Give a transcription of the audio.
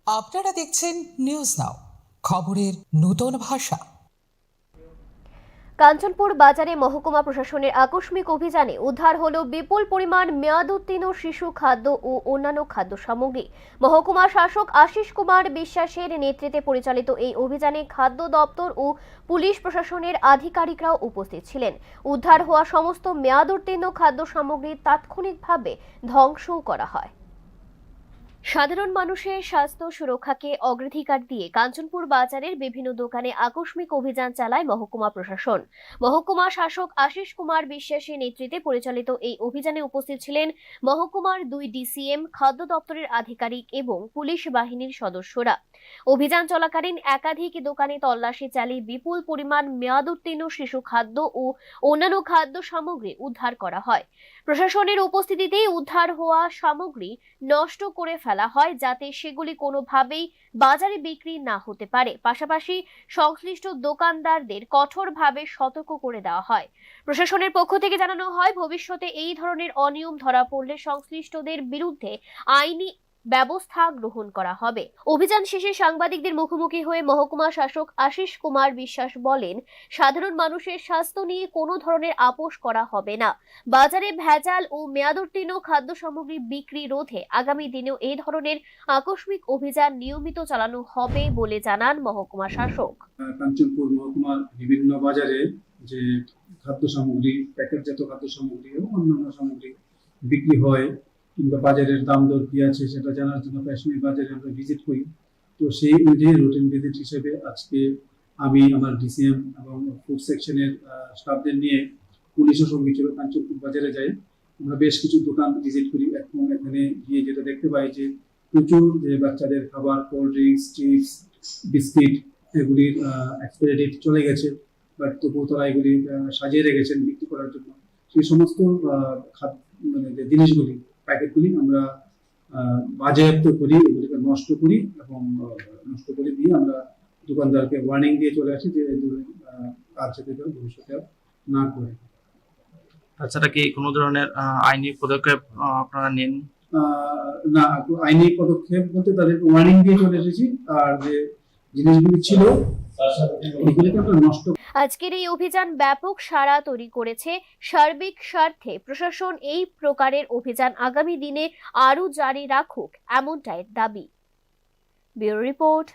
আপনারা দেখছেন news now, খবরের নতুন ভাষা। কাঞ্চনপুর বাজারে মহকুমা প্রশাসনের আকস্মিক অভিযানে উদ্ধার হলো বিপুল পরিমাণ মেয়াদোত্তীর্ণ শিশু খাদ্য ও অন্যান্য খাদ্য সামগ্রী। মহকুমা শাসক আশিস কুমার বিশ্বাসের নেতৃত্বে পরিচালিত এই অভিযানে খাদ্য দপ্তর ও পুলিশ প্রশাসনের আধিকারিকরাও উপস্থিত ছিলেন। উদ্ধার হওয়া সমস্ত মেয়াদোত্তীর্ণ খাদ্য সামগ্রী তাৎক্ষণিকভাবে ধ্বংসও করা হয়। সাধারণ মানুষের স্বাস্থ্য সুরক্ষাকে অগ্রাধিকার দিয়ে কাঞ্চনপুর বাজারের বিভিন্ন দোকানে আকস্মিক অভিযান চালায় মহকুমা প্রশাসন। মহকুমা শাসক আশিস কুমার বিশ্বাসের নেতৃত্বে পরিচালিত এই অভিযানে উপস্থিত ছিলেন মহকুমার 2 ডিসিএম, খাদ্য দপ্তরের আধিকারিক এবং পুলিশ বাহিনীর সদস্যরা। অভিযান চলাকালীন একাধিক দোকানে তল্লাশি চালিয়ে বিপুল পরিমাণ মেয়াদোত্তীর্ণ শিশু খাদ্য ও অন্যান্য খাদ্য সামগ্রী উদ্ধার করা হয়। প্রশাসনের উপস্থিতিতে উদ্ধার হওয়া সামগ্রী নষ্ট করে ফেলা হয় যাতে সেগুলি কোনোভাবেই বাজারে বিক্রি না হতে পারে। পাশাপাশি সংশ্লিষ্ট দোকানদারদের কঠোরভাবে সতর্ক করে দেওয়া হয়। প্রশাসনের পক্ষ থেকে জানানো হয়, ভবিষ্যতে এই ধরনের অনিয়ম ধরা পড়লে সংশ্লিষ্টদের বিরুদ্ধে আইনি ব্যবস্থা গ্রহণ করা হবে। অভিযান শেষে সাংবাদিকদের মুখোমুখি হয়ে মহকুমা শাসক আশিস কুমার বিশ্বাস বলেন, সাধারণ মানুষের স্বাস্থ্য নিয়ে কোনো ধরনের আপোষ করা হবে না। বাজারে ভেজাল ও মেয়াদোত্তীর্ণ খাদ্য সামগ্রী বিক্রি রোধে আগামী দিনেও এই ধরনের আকস্মিক অভিযান নিয়মিত চালানো হবে বলে জানান মহকুমা শাসক। কাঞ্চনপুর মহকুমার বিভিন্ন বাজারে যে খাদ্য সামগ্রী, প্যাকেটজাত খাদ্য সামগ্রী এবং অন্যান্য সামগ্রী বিক্রি হয় কিংবা বাজারের দাম দর কি আছে সেটা জানার জন্য প্রায় সময় বাজারে আমরা ভিজিট করি। তো সেই অনুযায়ী রুটিন ভিজিট হিসেবে আজকে আমি আমার ডিসিএম এবং ফুড সেকশনের স্টাফদের নিয়ে পুলিশের সঙ্গে ছিল কাঞ্চনপুর বাজারে যাই। আমরা বেশ কিছু দোকান ভিজিট করি এবং এখানে গিয়ে যেটা দেখতে পাই যে প্রচুর যে বাচ্চাদের খাবার, কোল্ড ড্রিঙ্কস, চিপস, বিস্কিট এগুলির এক্সপায়ারি ডেট চলে গেছে, বাট তবুও তারা এগুলি সাজিয়ে রেখেছেন বিক্রি করার জন্য। সেই সমস্ত মানে যে জিনিসগুলি, প্যাকেটগুলি আমরা বাজেয়াপ্ত করি, এগুলিকে নষ্ট করি এবং নষ্ট করে দিয়ে আমরা দোকানদারকে ওয়ার্নিং দিয়ে চলে আসি যে কাজ যাতে ভবিষ্যতে না করে। তাছাড়া কি কোনো ধরনের আইনি পদক্ষেপ আপনারা নেন? না, আইনি পদক্ষেপ বলতে তাদেরকে ওয়ার্নিং দিয়ে চলে এসেছি। আর যে জিনিসগুলি ছিল এগুলিকে আমরা নষ্ট। আজকের এই অভিযান ব্যাপক সাড়া তৈরি করেছে। সার্বিক স্বার্থে প্রশাসন এই প্রকারের অভিযান আগামী দিনে আরও জারি রাখুক, এমনটাই দাবি। Bureau report,